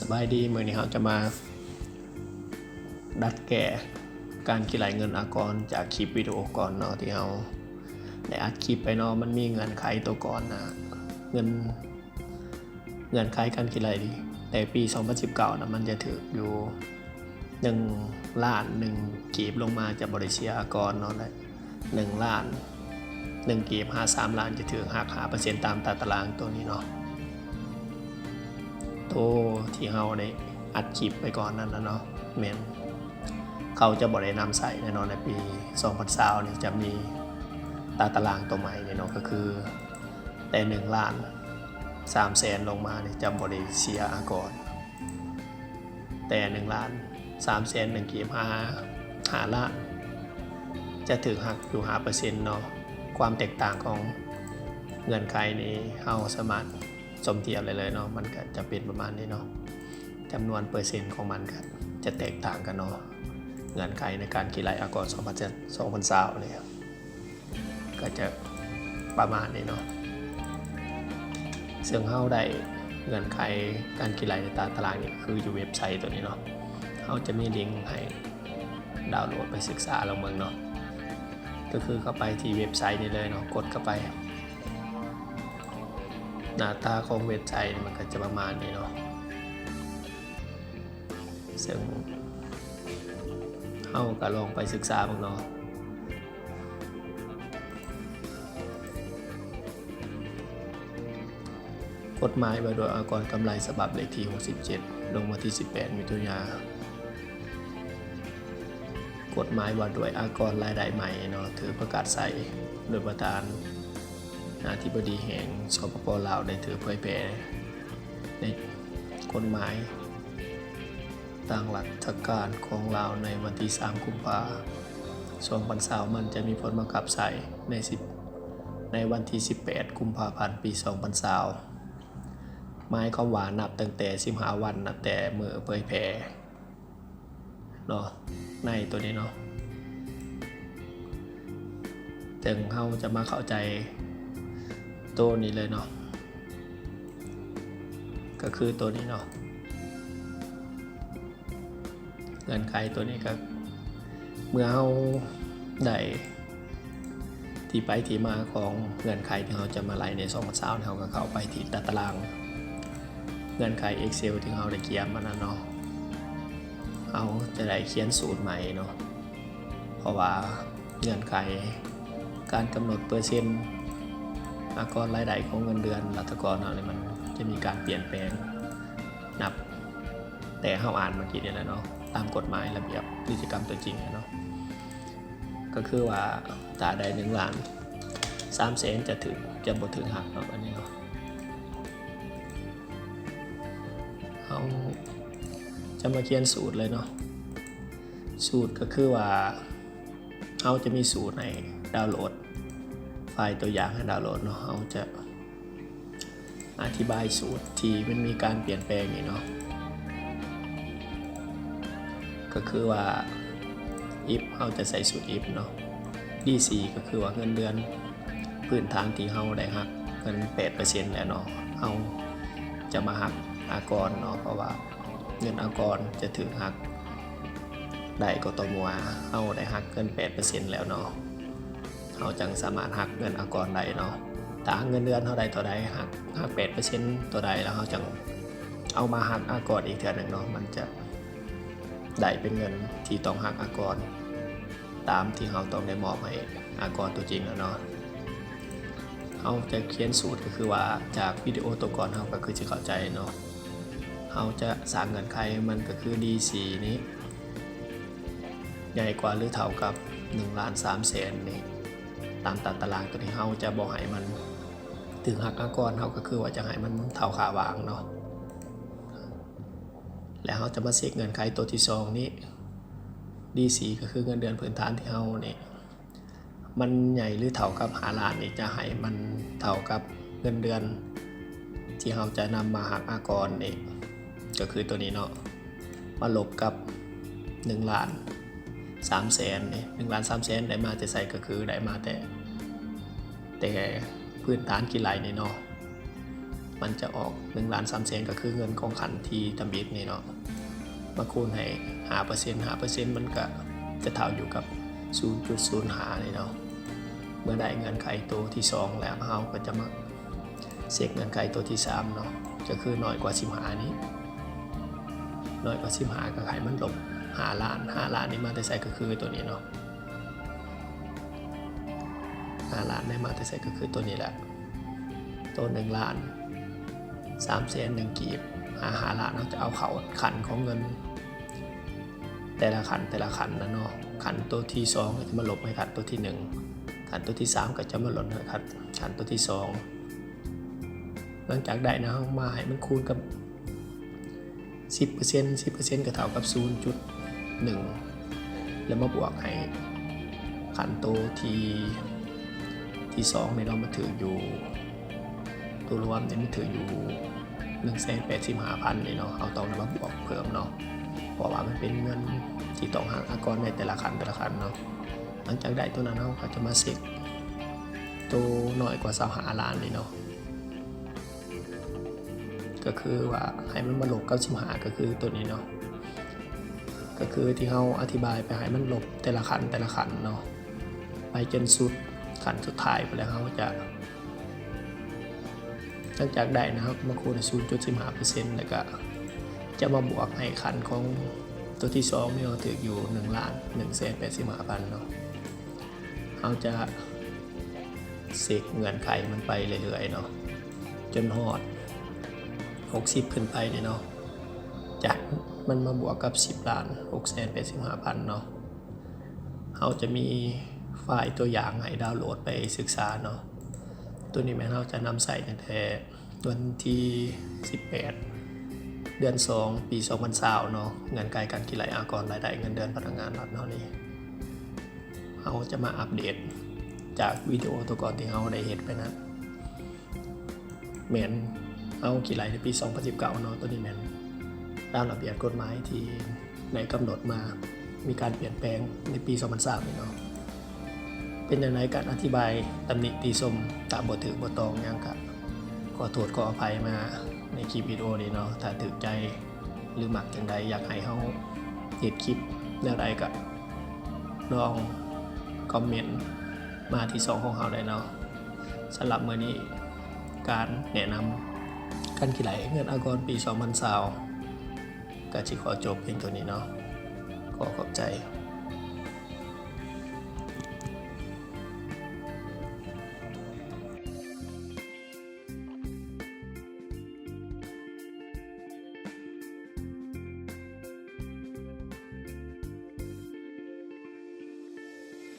สบายดีมื้อนี้เราจะมาดัดแก้การคิดรายเงินอากรจากคลิปวิดีโอก่อนเนาะที่เราได้อัดคลิปไปเนาะมันมีเงื่อนไขตัวก่อนนะเงื่อนไขการคิดรายดีแต่ปี2019นะมันจะถืออยู่1 ล้าน1กีบลงมาจะบริเสียอากรเนาะได้1 ล้าน1กีบ53 ล้านจะถือหัก 5% ตามตารางตัวนี้เนาะตัวที่เราได้อัดคลิปไปก่อนนั้นนะเนาะแม่นเขาจะบ่ได้นำใส่แน่นอนในปี2020นี่จะมีตารางตัวใหม่เนี่ยเนาะก็คือแต่1 ล้าน3แสนลงมาเนี่ยจะบ่ได้เสียอากรแต่1 ล้าน3แสน1กีบ5 ล้านจะถือหักอยู่ 5% เนาะความแตกต่างของเงื่อนไขนี้เฮาสามารถสมเทียบเลยเนาะมันก็จะเป็นประมาณนี้เนาะจำนวนเปอร์เซ็นต์ของมันก็จะแตกต่างกันเนาะเงื่อนไขในการคิดรายอากร2020เนี่ยก็จะประมาณนี้เนาะซึ่งเฮาได้เงื่อนไขการคิดรายในตารางนี่คืออยู่เว็บไซต์ตัวนี้เนาะเฮาจะมีลิงก์ให้ดาวน์โหลดไปศึกษาลองเบิ่งเนาะก็คือเข้าไปที่เว็บไซต์นี่เลยเนาะกดเข้าไปหน้าตาของเว็บไซต์มันก็จะประมาณนี้เนาะซึ่งเฮาก็ลองไปศึกษาบ้างเนาะกฎหมายว่าโดยอากรกำไรฉบับเลขที่67ลงวันที่18มิถุนายนกฎหมายว่าโดยอากรรายได้ใหม่เนาะถือประกาศใส่โดยประธานอธิบดีแห่งสปป.ลาวได้ถือเผยแพร่ในกฎหมายต่างรัฐการของลาวในวันที่3 กุมภาพันธ์2020มันจะมีผลบังคับใช้ในวันที่18 กุมภาพันธ์ปี2020หมายความว่านับตั้งแต่15 วันนับแต่เมื่อเผยแพร่เนาะในตัวนี้เนาะถึงเฮาจะมาเข้าใจตัวนี้เลยเนาะก็คือตัวนี้เนาะเงื่อนไขตัวนี้ก็เมื่อเฮาได้ที่ไปที่มาของเงื่อนไขที่เราจะมาไล่ใน2020เราก็เข้าไปที่ตารางเงื่อนไข Excel ที่เราได้เขียนมานั้นเนาะเราจะได้เขียนสูตรใหม่เนาะเพราะว่าเงื่อนไขการกำหนดเปอร์เซ็นต์อากรรายได้ของเงินเดือนรัฐกรเนาะมันจะมีการเปลี่ยนแปลงนับแต่เฮาอ่านเมื่อกี้นี่แหละเนาะตามกฎหมายระเบียบนิติกรรมตัวจริงเนาะก็คือว่าถ้าได้1 ล้าน3แสนจะบ่ถึงหักเนาะอันนี้เนาะเฮาจะมาเขียนสูตรเลยเนาะสูตรก็คือว่าเฮาจะมีสูตรในดาวน์โหลดไฟล์ตัวอย่างให้ดาวน์โหลดเนาะเราจะอธิบายสูตรที่มันมีการเปลี่ยนแปลงนี่เนาะก็คือว่า if เราจะใส่สูตร if เนาะ DC ก็คือว่าเงินเดือนพื้นฐานที่เราได้หักเงิน 8% แล้วเนาะเราจะมาหักอากรเนาะเพราะว่าเงินอากรจะถือหักได้ก็ต่อเมื่อเราได้หักเงิน 8% แล้วเนาะเราจังสามารถหักเงินอากรได้เนาะถ้าเงินเดือนเท่าใดตัวใดหัก 8% ตัวใดแล้วเราจังเอามาหักอากรอีกเทื่อนึงเนาะมันจะได้เป็นเงินที่ต้องหักอากรตามที่เราต้องได้มอบให้อากรตัวจริงแล้วเนาะเราจะเขียนสูตรก็คือว่าจากวิดีโอตัวก่อนเราก็คือจะเข้าใจเนาะเราจะสร้างเงื่อนไขมันก็คือ DC นี้ใหญ่กว่าหรือเท่ากับ1 ล้าน3แสนนี่ตามตารางตัวที่เฮาจะบ่ให้มันถึงหักอากรเฮาก็คือว่าจะให้มันเท่าค่าวางเนาะแล้วเฮาจะมาเช็คเงื่อนไขตัวที่2นี้ D4 ก็คือเงินเดือนพื้นฐานที่เฮานี่มันใหญ่หรือเท่ากับ5 ล้านนี่จะให้มันเท่ากับเงินเดือนที่เฮาจะนำมาหักอากรนี่ก็คือตัวนี้เนาะมาลบกับ1 ล้าน3แสนนี่1 ล้าน3แสนได้มาจะใส่ก็คือได้มาแต่พื้นฐานกี่ไหลนี่เนาะ มันจะออก1,300,000ก็คือเงินของขันที่ทำบิดนี่เนาะมาคูณให้ 5% มันก็จะเท่าอยู่กับ 0.05 นี่เนาะเมื่อได้เงินไขตัวที่2แล้วเราก็จะมาเช็คเงินไขตัวที่3เนาะก็คือน้อยกว่า15นี้น้อยกว่า15ก็ให้มันลบ5 ล้านนี่มาแต่ใส่ก็คือตัวนี้เนาะ5 ล้านได้มาแต่ใส่ก็คือตัวนี้แหละตัว1,300,001กีบ5 ล้านเราจะเอาเข้าขันของเงินแต่ละขันนะเนาะขันตัวที่2ก็จะมาลบให้ขันตัวที่1ขันตัวที่3ก็จะมาลดให้ขันตัวที่2หลังจากได้นะมาให้มันคูณกับ 10% ก็เท่ากับ 0.1 แล้วมาบวกให้ขันตัวที่2เนี่ยเรามาถืออยู่ตัวรวมเนี่ยมันถืออยู่ 185,000 นี่เนาะเอาต้องมาบวกเพิ่มเนาะเพราะว่ามันเป็นเงินที่ต้องหักอากรในแต่ละขันเนาะหลังจากได้ตัวนั้นเราก็จะมาเช็คตัวน้อยกว่า25 ล้านนี่เนาะก็คือว่าให้มันมาลบ95ก็คือตัวนี้เนาะก็คือที่เราอธิบายไปให้มันลบแต่ละขันเนาะไปจนสุดขันสุดท้ายไปแล้วเขาจะหลังจากได้นะครับมาคูณ 0.15% แล้วก็จะมาบวกให้ขันของตัวที่2นี่เราถืออยู่ 1,185,000 เนาะเขาจะเสกเงื่อนไขมันไปเรื่อยๆเนาะจนฮอด60ขึ้นไปเนี่ยเนาะจากมันมาบวกกับ 10,685,000 เนาะเขาจะมีไฟล์ตัวอย่างให้ดาวน์โหลดไปศึกษาเนาะตัวนี้แม่เราจะนำใส่ตั้งแต่วันที่18 เดือน 2 ปี 2020 เนาะเงินไขการกินไหลอากรรายได้เงินเดือนพนักงานรัฐเนาะนี่เราจะมาอัปเดตจากวิดีโอตัวก่อนที่เราได้เห็นไปนะแม่นเอากี่ไหลในปี 2019 เนาะตัวนี้แม่นตามระเบียบกฎหมายที่ในกำหนดมามีการเปลี่ยนแปลงในปี 2003 นี่เนาะเป็นอย่างไรการอธิบายตำหนิตีชมตามบทถือบทตองยังกะขอโทษขออภัยมาในคลิปวิดีโอนี้เนาะถ้าถูกใจหรือหมักอย่างใดอยากให้เฮาเฮ็ดคลิปแนวใดก็ลองคอมเมนต์มาที่ช่องของเฮาได้เนาะสำหรับมื้อนี้การแนะนำการกินไหลเงินอากรปี 2020ก็สิขอจบเพียงเท่านี้เนาะขอขอบใจ